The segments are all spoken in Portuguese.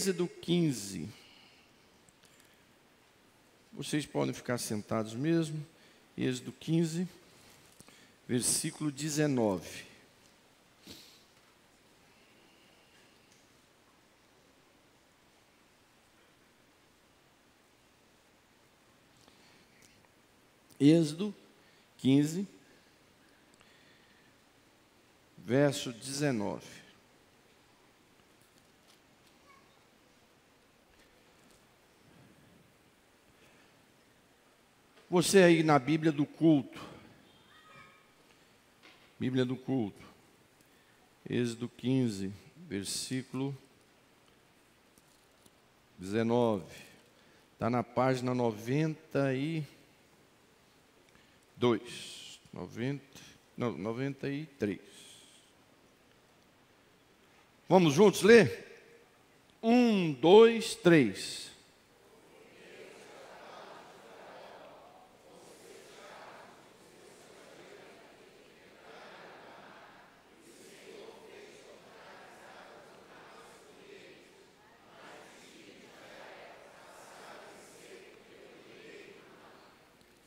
Êxodo 15. Vocês podem ficar sentados mesmo. Êxodo 15, versículo 19. Êxodo 15, verso 19. Você aí na Bíblia do culto. Bíblia do culto. Êxodo 15, versículo 19. Está na página 92. 93. Vamos juntos ler? 1, 2, 3.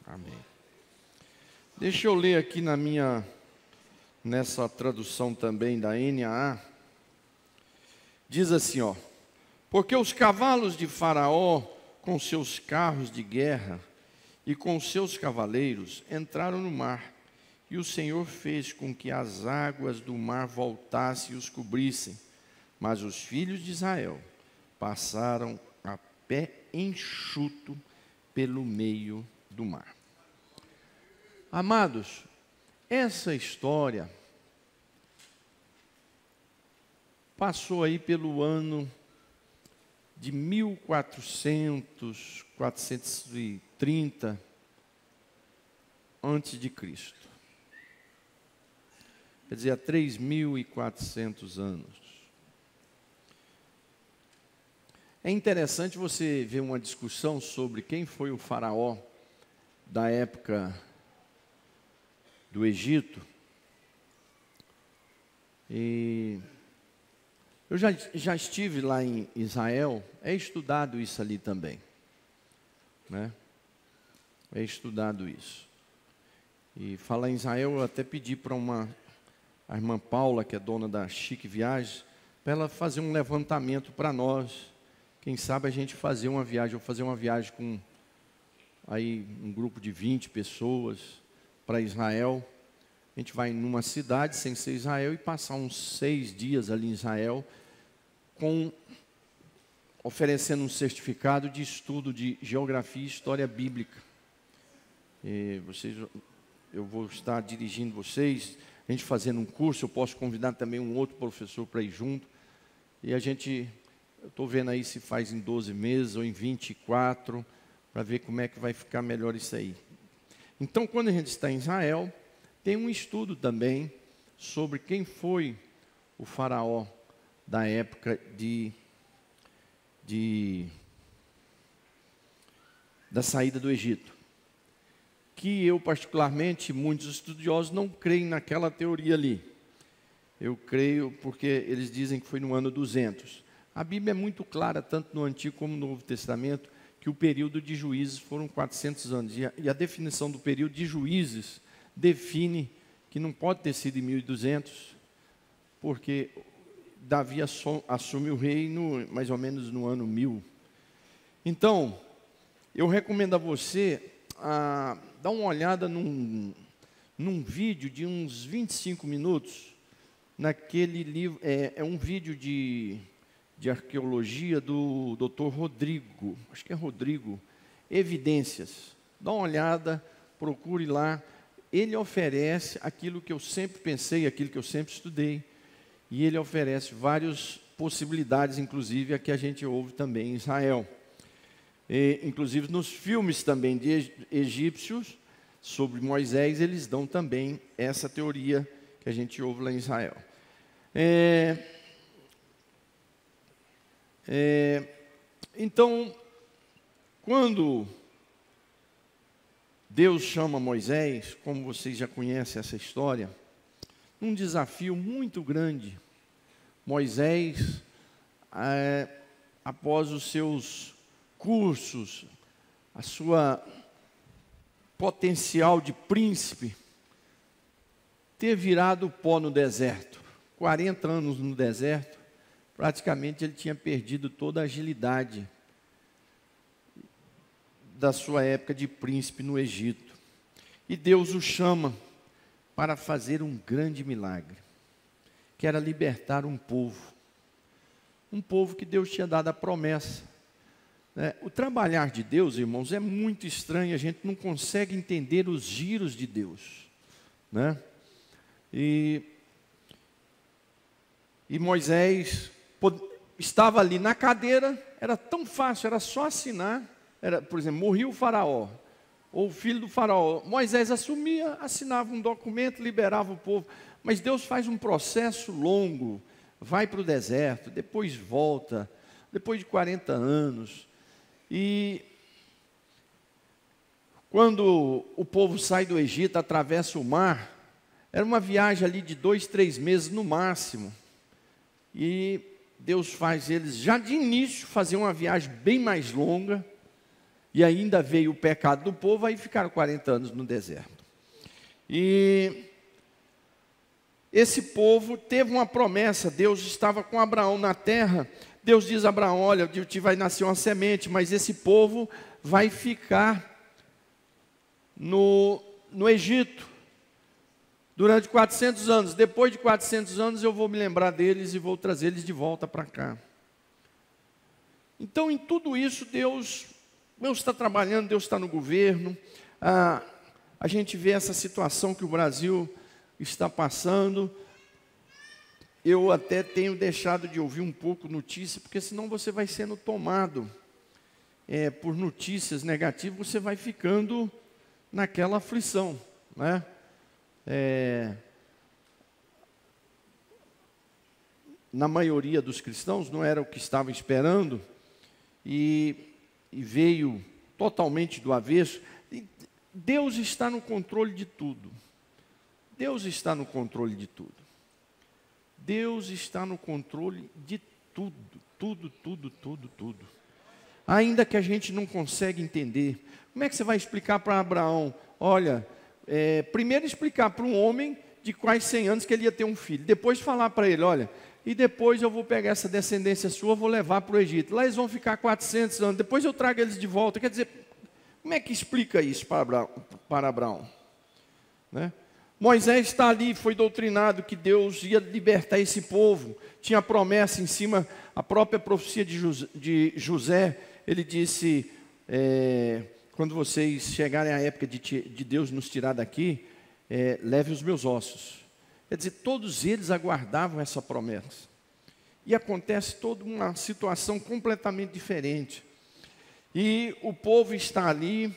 Amém. Deixa eu ler aqui nessa tradução também da NAA. Diz assim, ó: porque os cavalos de Faraó, com seus carros de guerra e com seus cavaleiros, entraram no mar, e o Senhor fez com que as águas do mar voltassem e os cobrissem. Mas os filhos de Israel passaram a pé enxuto pelo meio do mar. Amados, essa história passou aí pelo ano de 430 antes de Cristo. Quer dizer, há 3.400 anos. É interessante você ver uma discussão sobre quem foi o faraó da época do Egito. E eu já estive lá em Israel, é estudado isso ali também, né? É estudado isso. E falar em Israel, eu até pedi para a irmã Paula, que é dona da Chique Viagens, para ela fazer um levantamento para nós. Quem sabe a gente fazer uma viagem, ou fazer uma viagem com aí um grupo de 20 pessoas para Israel. A gente vai numa cidade, sem ser Israel, e passar uns 6 dias ali em Israel, oferecendo um certificado de estudo de geografia e história bíblica. Eu vou estar dirigindo vocês, a gente fazendo um curso, eu posso convidar também um outro professor para ir junto. E eu estou vendo aí se faz em 12 meses ou em 24, para ver como é que vai ficar melhor isso aí. Então, quando a gente está em Israel, tem um estudo também sobre quem foi o faraó da época da saída do Egito. Que eu, particularmente, muitos estudiosos não creem naquela teoria ali. Eu creio porque eles dizem que foi no ano 200. A Bíblia é muito clara, tanto no Antigo como no Novo Testamento, que o período de juízes foram 400 anos. E a definição do período de juízes define que não pode ter sido em 1200, porque Davi assume o reino mais ou menos no ano 1000. Então, eu recomendo a você dar uma olhada num vídeo de uns 25 minutos, naquele livro, é um vídeo de arqueologia do Dr. Rodrigo, acho que é Rodrigo, Evidências. Dá uma olhada, procure lá. Ele oferece aquilo que eu sempre pensei, aquilo que eu sempre estudei, e ele oferece várias possibilidades, inclusive a que a gente ouve também em Israel. Inclusive nos filmes também de egípcios, sobre Moisés, eles dão também essa teoria que a gente ouve lá em Israel. Então, quando Deus chama Moisés, como vocês já conhecem essa história, um desafio muito grande, Moisés após os seus cursos, a sua potencial de príncipe, ter virado pó no deserto. 40 anos no deserto, praticamente ele tinha perdido toda a agilidade da sua época de príncipe no Egito. E Deus o chama para fazer um grande milagre, que era libertar um povo que Deus tinha dado a promessa. O trabalhar de Deus, irmãos, é muito estranho, a gente não consegue entender os giros de Deus, né? E Moisés estava ali na cadeira, era tão fácil, era só assinar. Por exemplo, morria o faraó, ou o filho do faraó. Moisés assumia, assinava um documento, liberava o povo. Mas Deus faz um processo longo, vai para o deserto, depois volta, depois de 40 anos. E quando o povo sai do Egito, atravessa o mar, era uma viagem ali de 2, 3 meses no máximo. E Deus faz eles, já de início, fazer uma viagem bem mais longa. E ainda veio o pecado do povo, aí ficaram 40 anos no deserto. E esse povo teve uma promessa, Deus estava com Abraão na terra. Deus diz a Abraão, olha, de ti vai nascer uma semente, mas esse povo vai ficar no Egito durante 400 anos. Depois de 400 anos eu vou me lembrar deles e vou trazer eles de volta para cá. Então, em tudo isso, Deus está trabalhando, Deus está no governo. A gente vê essa situação que o Brasil está passando. Eu até tenho deixado de ouvir um pouco notícia, porque senão você vai sendo tomado por notícias negativas, você vai ficando naquela aflição, né? Na maioria dos cristãos não era o que estavam esperando, e veio totalmente do avesso. Deus está no controle de tudo. Deus está no controle de tudo. Deus está no controle de tudo, tudo. Ainda que a gente não consegue entender. Como é que você vai explicar para Abraão? Olha, primeiro explicar para um homem de quase 100 anos que ele ia ter um filho. Depois falar para ele, olha, e depois eu vou pegar essa descendência sua, vou levar para o Egito. Lá eles vão ficar 400 anos, depois eu trago eles de volta. Quer dizer, como é que explica isso para Abraão? Né? Moisés está ali, foi doutrinado que Deus ia libertar esse povo. Tinha promessa em cima, a própria profecia de José. Ele disse, quando vocês chegarem à época de Deus nos tirar daqui, leve os meus ossos. Quer dizer, todos eles aguardavam essa promessa. E acontece toda uma situação completamente diferente. E o povo está ali,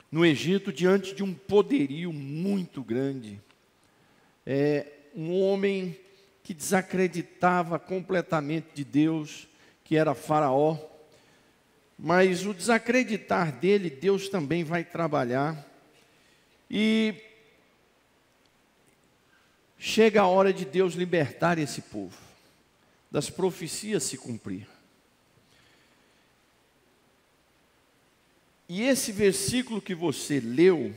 no Egito, diante de um poderio muito grande. Um homem que desacreditava completamente de Deus, que era Faraó. Mas o desacreditar dele, Deus também vai trabalhar. E chega a hora de Deus libertar esse povo, das profecias se cumprir. E esse versículo que você leu,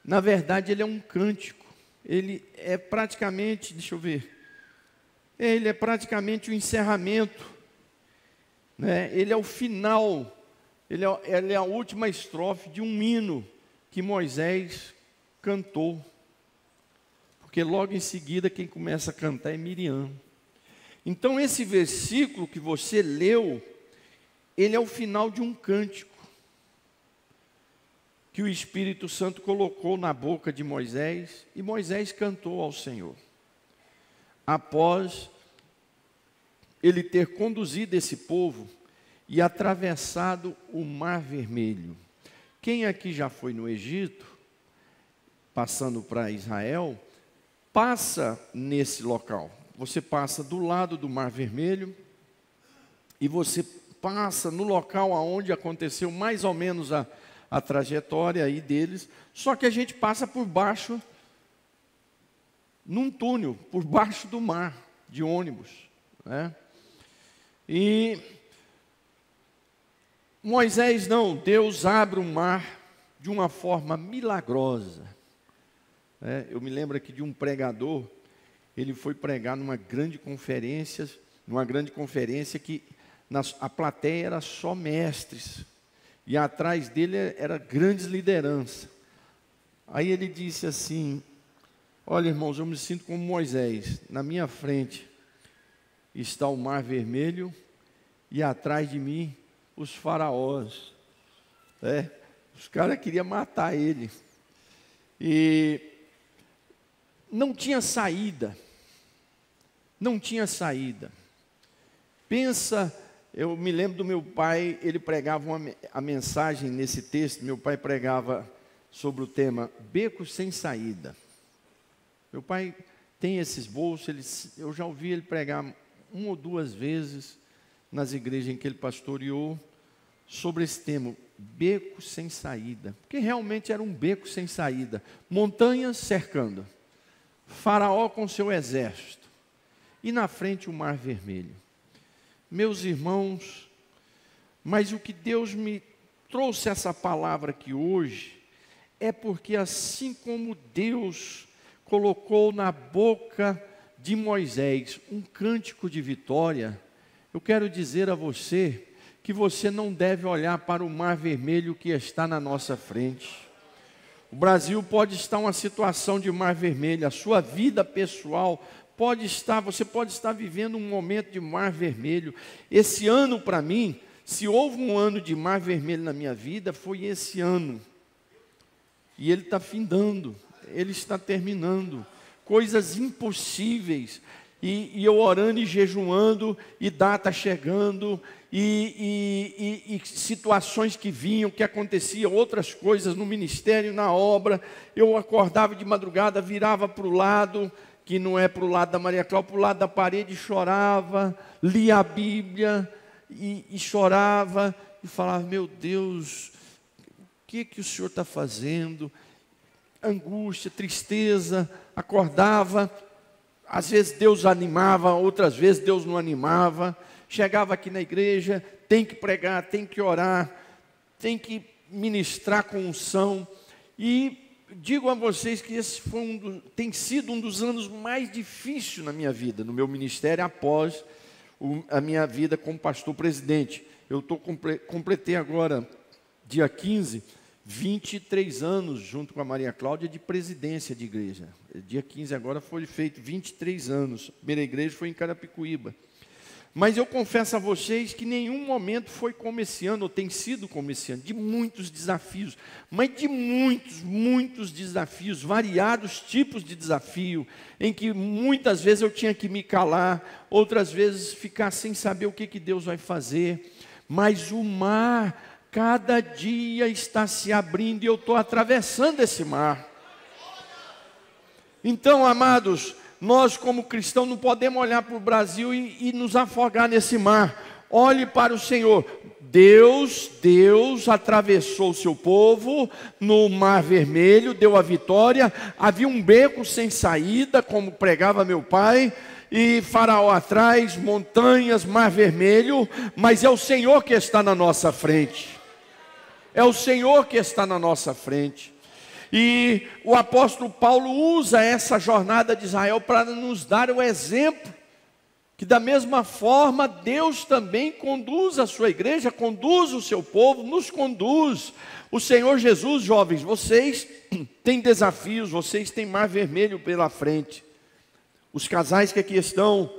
na verdade ele é um cântico. Ele é praticamente, deixa eu ver, ele é praticamente o encerramento, né? Ele é o final, ele é a última estrofe de um hino que Moisés cantou. Porque logo em seguida quem começa a cantar é Miriam. Então esse versículo que você leu, ele é o final de um cântico que o Espírito Santo colocou na boca de Moisés, e Moisés cantou ao Senhor. Após ele ter conduzido esse povo e atravessado o Mar Vermelho. Quem aqui já foi no Egito, passando para Israel, passa nesse local. Você passa do lado do Mar Vermelho e você passa no local onde aconteceu mais ou menos a trajetória aí deles, só que a gente passa por baixo, num túnel, por baixo do mar, de ônibus, né? E Moisés não, Deus abre o mar de uma forma milagrosa. Eu me lembro aqui de um pregador, ele foi pregar numa grande conferência que a plateia era só mestres, e atrás dele era grandes lideranças. Aí ele disse assim: olha, irmãos, eu me sinto como Moisés, na minha frente está o mar vermelho e atrás de mim os faraós. Os caras queriam matar ele. E não tinha saída. Não tinha saída. Pensa, eu me lembro do meu pai, ele pregava a mensagem nesse texto, meu pai pregava sobre o tema Becos Sem Saída. Meu pai tem esse esboço, eu já ouvi ele pregar 1 ou 2 vezes nas igrejas em que ele pastoreou, sobre esse tema, beco sem saída, porque realmente era um beco sem saída, montanhas cercando, Faraó com seu exército, e na frente o mar vermelho. Meus irmãos, mas o que Deus me trouxe essa palavra aqui hoje, é porque assim como Deus colocou na boca de Moisés um cântico de vitória, eu quero dizer a você que você não deve olhar para o mar vermelho que está na nossa frente. O Brasil pode estar em uma situação de mar vermelho, a sua vida pessoal você pode estar vivendo um momento de mar vermelho. Esse ano para mim, se houve um ano de mar vermelho na minha vida, foi esse ano. E ele está findando, ele está terminando. Coisas impossíveis. E eu orando e jejuando, e data chegando, e situações que vinham, que aconteciam, outras coisas no ministério, na obra. Eu acordava de madrugada, virava para o lado, que não é para o lado da Maria Cláudia, para o lado da parede, chorava, lia a Bíblia, e chorava, e falava: meu Deus, o que o Senhor está fazendo? Angústia, tristeza, acordava. Às vezes Deus animava, outras vezes Deus não animava. Chegava aqui na igreja, tem que pregar, tem que orar, tem que ministrar com unção. E digo a vocês que esse tem sido um dos anos mais difíceis na minha vida, no meu ministério, após a minha vida como pastor presidente. Eu completei agora, dia 15, 23 anos junto com a Maria Cláudia de presidência de igreja. Dia 15 agora foi feito 23 anos. A primeira igreja foi em Carapicuíba. Mas eu confesso a vocês que nenhum momento foi como esse ano, ou tem sido como esse ano, de muitos desafios, mas de muitos desafios, variados tipos de desafio, em que muitas vezes eu tinha que me calar, outras vezes ficar sem saber o que Deus vai fazer, mas o mar cada dia está se abrindo e eu estou atravessando esse mar. Então, amados, nós como cristãos não podemos olhar para o Brasil e nos afogar nesse mar. Olhe para o Senhor. Deus atravessou o seu povo no mar vermelho, deu a vitória. Havia um beco sem saída, como pregava meu pai, e Faraó atrás, montanhas, mar vermelho, mas é o Senhor que está na nossa frente. É o Senhor que está na nossa frente. E o apóstolo Paulo usa essa jornada de Israel para nos dar o exemplo, que da mesma forma Deus também conduz a sua igreja, conduz o seu povo, nos conduz. O Senhor Jesus, jovens, vocês têm desafios, vocês têm mar vermelho pela frente. Os casais que aqui estão,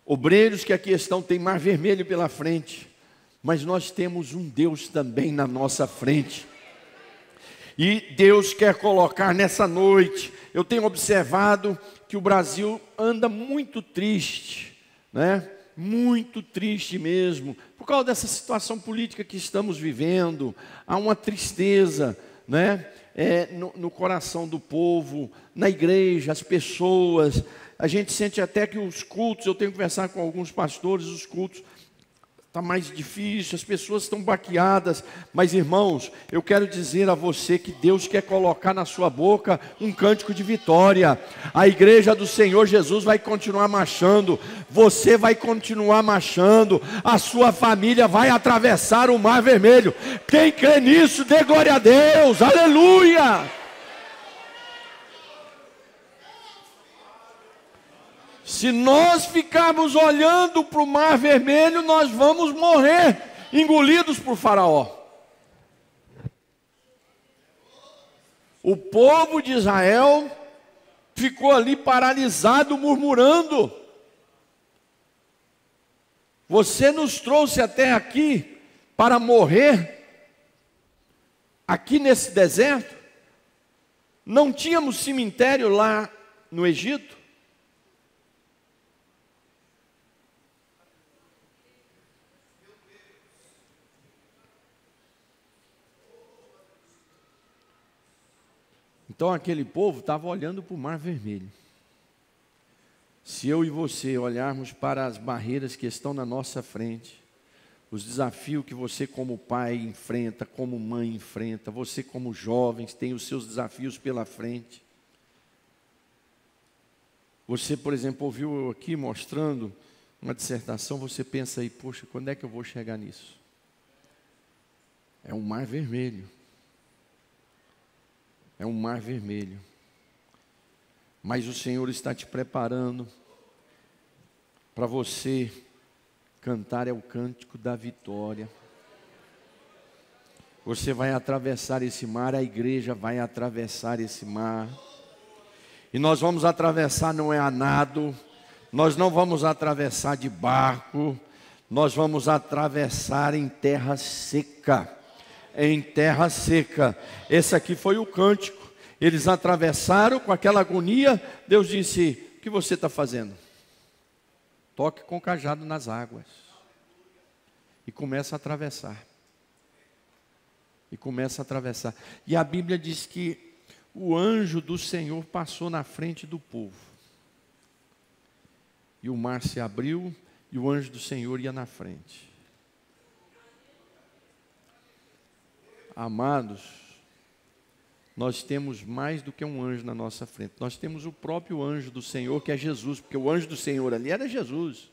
obreiros que aqui estão, têm mar vermelho pela frente. Mas nós temos um Deus também na nossa frente. E Deus quer colocar nessa noite. Eu tenho observado que o Brasil anda muito triste, né? Muito triste mesmo, por causa dessa situação política que estamos vivendo. Há uma tristeza, né? No coração do povo, na igreja, as pessoas. A gente sente até que os cultos, eu tenho que conversar com alguns pastores, os cultos está mais difícil, as pessoas estão baqueadas. Mas, irmãos, eu quero dizer a você que Deus quer colocar na sua boca um cântico de vitória. A igreja do Senhor Jesus vai continuar marchando, você vai continuar marchando, a sua família vai atravessar o Mar Vermelho. Quem crê nisso, dê glória a Deus, aleluia! Se nós ficarmos olhando para o Mar Vermelho, nós vamos morrer engolidos por Faraó. O povo de Israel ficou ali paralisado, murmurando. Você nos trouxe até aqui para morrer, aqui nesse deserto? Não tínhamos cemitério lá no Egito? Então aquele povo estava olhando para o Mar Vermelho. Se eu e você olharmos para as barreiras que estão na nossa frente, os desafios que você como pai enfrenta, como mãe enfrenta, você como jovens tem os seus desafios pela frente. Você, por exemplo, ouviu eu aqui mostrando uma dissertação, você pensa aí, poxa, quando é que eu vou chegar nisso? É um Mar Vermelho. É um Mar Vermelho. Mas o Senhor está te preparando para você cantar o cântico da vitória. Você vai atravessar esse mar, a igreja vai atravessar esse mar. E nós vamos atravessar não é a nado, nós não vamos atravessar de barco, nós vamos atravessar em terra seca. Em terra seca. Esse aqui foi o cântico. Eles atravessaram com aquela agonia. Deus disse: o que você está fazendo? Toque com o cajado nas águas. E começa a atravessar. E começa a atravessar. E a Bíblia diz que o anjo do Senhor passou na frente do povo. E o mar se abriu e o anjo do Senhor ia na frente. Amados, nós temos mais do que um anjo na nossa frente. Nós temos o próprio anjo do Senhor, que é Jesus, porque o anjo do Senhor ali era Jesus.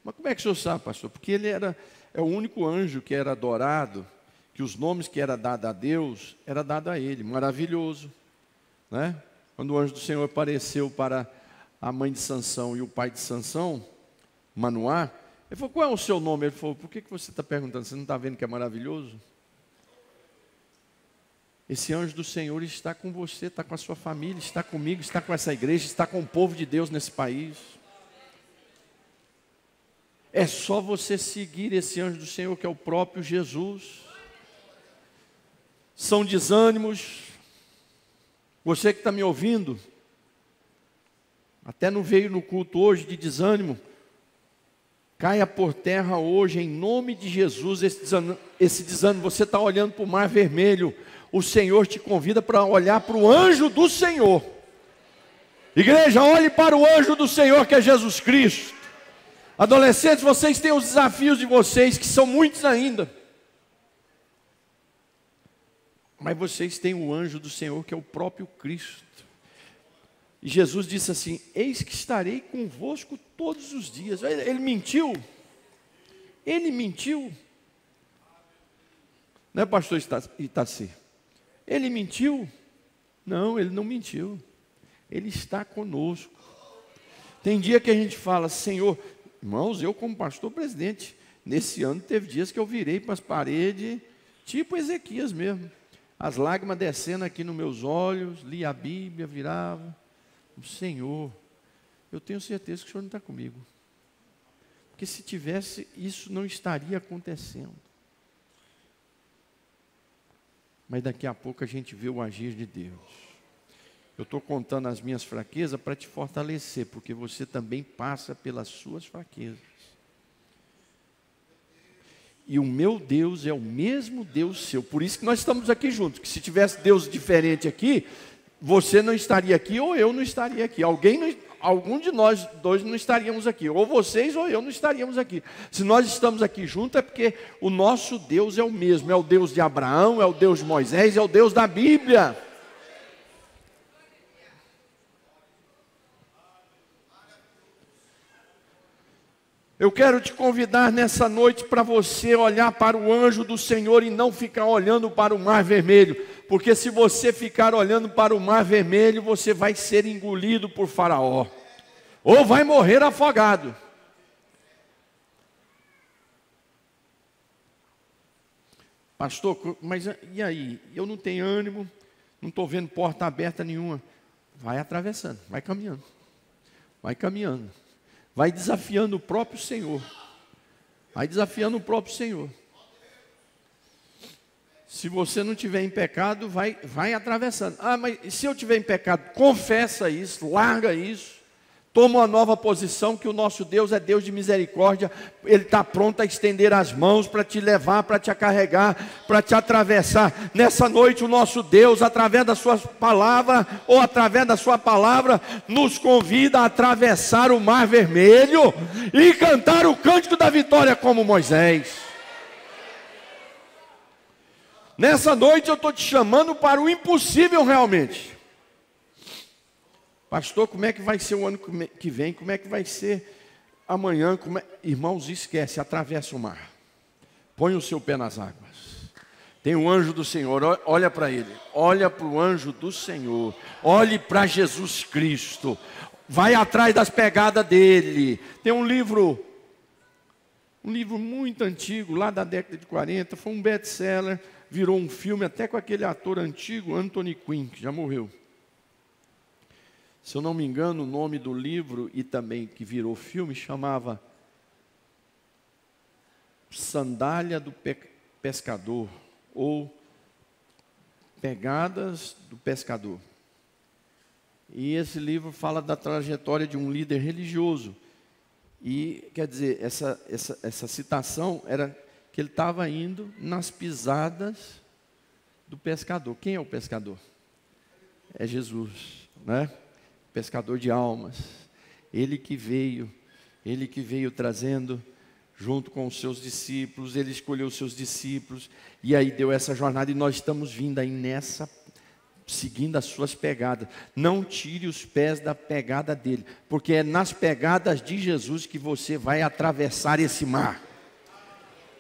Mas como é que o senhor sabe, pastor? Porque ele é o único anjo que era adorado, que os nomes que era dado a Deus, era dado a ele. Maravilhoso, né? Quando o anjo do Senhor apareceu para a mãe de Sansão e o pai de Sansão, Manoá, ele falou: qual é o seu nome? Ele falou: por que você está perguntando? Você não está vendo que é maravilhoso? Esse anjo do Senhor está com você, está com a sua família, está comigo, está com essa igreja, está com o povo de Deus nesse país. É só você seguir esse anjo do Senhor, que é o próprio Jesus. São desânimos. Você que está me ouvindo, até não veio no culto hoje de desânimo, caia por terra hoje, em nome de Jesus, esse desânimo. Você está olhando para o Mar Vermelho, o Senhor te convida para olhar para o anjo do Senhor. Igreja, olhe para o anjo do Senhor, que é Jesus Cristo. Adolescentes, vocês têm os desafios de vocês, que são muitos ainda. Mas vocês têm o anjo do Senhor, que é o próprio Cristo. E Jesus disse assim: eis que estarei convosco todos os dias. Ele mentiu? Ele mentiu? Não é, pastor Itaci? Ele mentiu? Não, ele não mentiu. Ele está conosco. Tem dia que a gente fala: Senhor, irmãos, eu como pastor presidente, nesse ano teve dias que eu virei para as paredes, tipo Ezequias mesmo. As lágrimas descendo aqui nos meus olhos, li a Bíblia, virava. Senhor, eu tenho certeza que o Senhor não está comigo. Porque se tivesse, isso não estaria acontecendo. Mas daqui a pouco a gente vê o agir de Deus. Eu estou contando as minhas fraquezas para te fortalecer, porque você também passa pelas suas fraquezas. E o meu Deus é o mesmo Deus seu. Por isso que nós estamos aqui juntos. Que se tivesse Deus diferente aqui, você não estaria aqui ou eu não estaria aqui. algum de nós dois não estaríamos aqui. Ou vocês ou eu não estaríamos aqui. Se nós estamos aqui juntos é porque o nosso Deus é o mesmo. É o Deus de Abraão, é o Deus de Moisés, é o Deus da Bíblia. Eu quero te convidar nessa noite para você olhar para o anjo do Senhor e não ficar olhando para o mar vermelho. Porque se você ficar olhando para o mar vermelho, você vai ser engolido por Faraó. Ou vai morrer afogado. Pastor, mas e aí? Eu não tenho ânimo, não estou vendo porta aberta nenhuma. Vai atravessando, vai caminhando. Vai caminhando. Vai desafiando o próprio Senhor. Vai desafiando o próprio Senhor. Se você não tiver em pecado, vai atravessando. Ah, mas se eu tiver em pecado, confessa isso, larga isso. Toma uma nova posição, que o nosso Deus é Deus de misericórdia. Ele está pronto a estender as mãos para te levar, para te carregar, para te atravessar. Nessa noite o nosso Deus, através da sua palavra, ou através da sua palavra, nos convida a atravessar o mar vermelho e cantar o cântico da vitória como Moisés. Nessa noite eu estou te chamando para o impossível realmente. Pastor, como é que vai ser o ano que vem? Como é que vai ser amanhã? Irmãos, esquece, atravessa o mar. Põe o seu pé nas águas. Tem um anjo do Senhor, olha para ele. Olha para o anjo do Senhor. Olhe para Jesus Cristo. Vai atrás das pegadas dele. Tem um livro muito antigo, lá da década de 40. Foi um best-seller, virou um filme até com aquele ator antigo, Anthony Quinn, que já morreu. Se eu não me engano, o nome do livro, e também que virou filme, chamava Sandália do Pescador, ou Pegadas do Pescador. E esse livro fala da trajetória de um líder religioso. E, quer dizer, essa citação era que ele estava indo nas pisadas do pescador. Quem é o pescador? É Jesus, né? Pescador de almas, ele que veio trazendo junto com os seus discípulos, ele escolheu os seus discípulos, e aí deu essa jornada, e nós estamos vindo aí nessa, seguindo as suas pegadas. Não tire os pés da pegada dele, porque é nas pegadas de Jesus que você vai atravessar esse mar.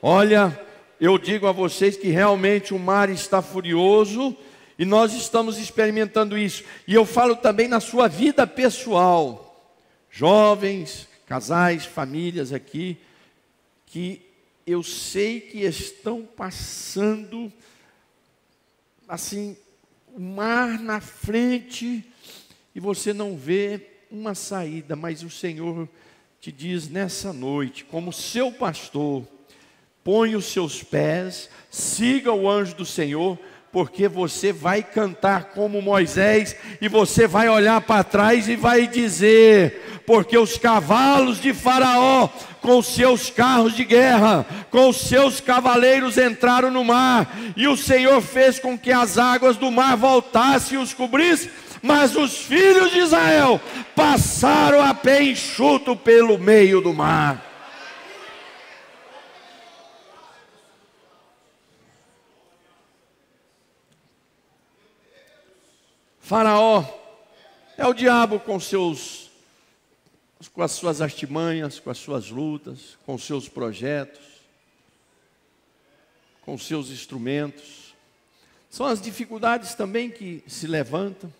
Olha, eu digo a vocês que realmente o mar está furioso, e nós estamos experimentando isso. E eu falo também na sua vida pessoal. Jovens, casais, famílias aqui, que eu sei que estão passando, assim, o mar na frente, e você não vê uma saída. Mas o Senhor te diz nessa noite, como seu pastor, põe os seus pés, siga o anjo do Senhor, porque você vai cantar como Moisés, e você vai olhar para trás e vai dizer, porque os cavalos de Faraó, com os seus carros de guerra, com os seus cavaleiros entraram no mar, e o Senhor fez com que as águas do mar voltassem e os cobrissem, mas os filhos de Israel passaram a pé enxuto pelo meio do mar. Faraó é o diabo com as suas artimanhas, com as suas lutas, com os seus projetos, com os seus instrumentos. São as dificuldades também que se levantam.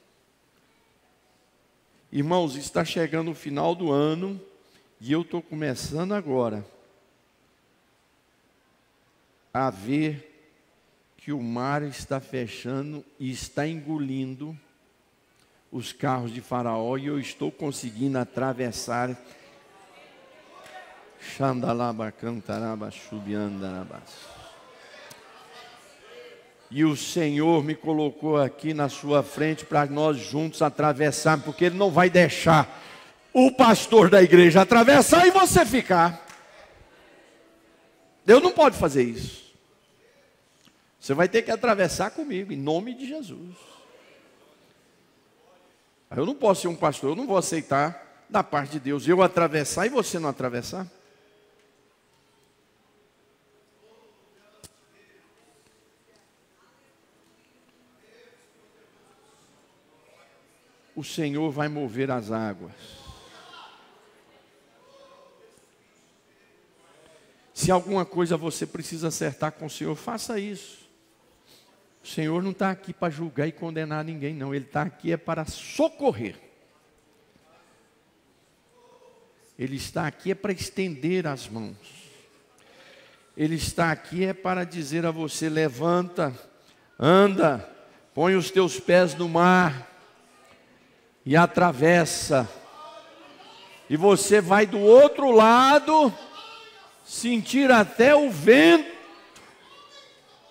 Irmãos, está chegando o final do ano e eu estou começando agora a ver que o mar está fechando e está engolindo os carros de Faraó, e eu estou conseguindo atravessar. E o Senhor me colocou aqui na sua frente para nós juntos atravessarmos, porque Ele não vai deixar o pastor da igreja atravessar e você ficar. Deus não pode fazer isso. Você vai ter que atravessar comigo, em nome de Jesus. Eu não posso ser um pastor, eu não vou aceitar da parte de Deus eu atravessar e você não atravessar? O Senhor vai mover as águas. Se alguma coisa você precisa acertar com o Senhor, faça isso. O Senhor não está aqui para julgar e condenar ninguém, não. Ele está aqui para socorrer. Ele está aqui para estender as mãos. Ele está aqui para dizer a você: levanta, anda, põe os teus pés no mar e atravessa. E você vai do outro lado sentir até o vento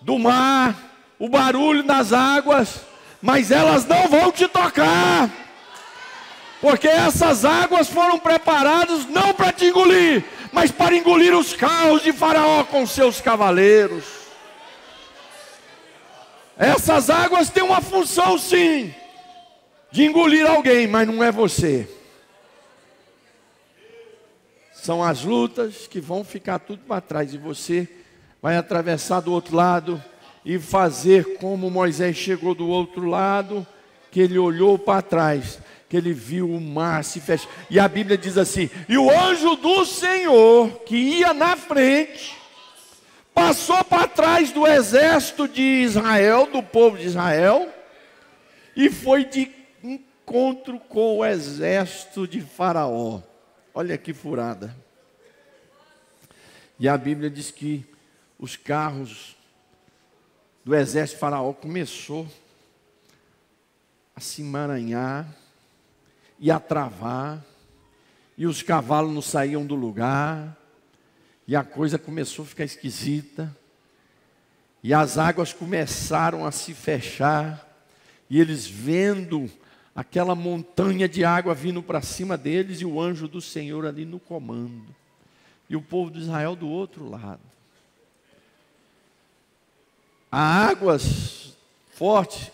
do mar, o barulho das águas, mas elas não vão te tocar, porque essas águas foram preparadas não para te engolir, mas para engolir os carros de Faraó com seus cavaleiros. Essas águas têm uma função, sim, de engolir alguém, mas não é você. São as lutas que vão ficar tudo para trás, e você vai atravessar do outro lado e fazer como Moisés chegou do outro lado, que ele olhou para trás, que ele viu o mar se fechar. E a Bíblia diz assim: e o anjo do Senhor, que ia na frente, passou para trás do exército de Israel, do povo de Israel, e foi de encontro com o exército de Faraó. Olha que furada. E a Bíblia diz que os carros do exército de Faraó começou a se emaranhar e a travar, e os cavalos não saíam do lugar, e a coisa começou a ficar esquisita, e as águas começaram a se fechar, e eles vendo aquela montanha de água vindo para cima deles, e o anjo do Senhor ali no comando, e o povo de Israel do outro lado. Há águas fortes?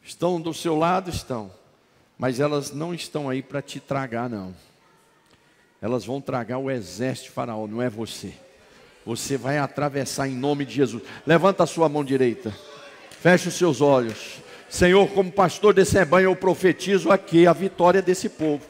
Estão do seu lado? Estão. Mas elas não estão aí para te tragar, não. Elas vão tragar o exército de Faraó, não é você. Você vai atravessar em nome de Jesus. Levanta a sua mão direita. Feche os seus olhos. Senhor, como pastor desse rebanho, eu profetizo aqui a vitória desse povo.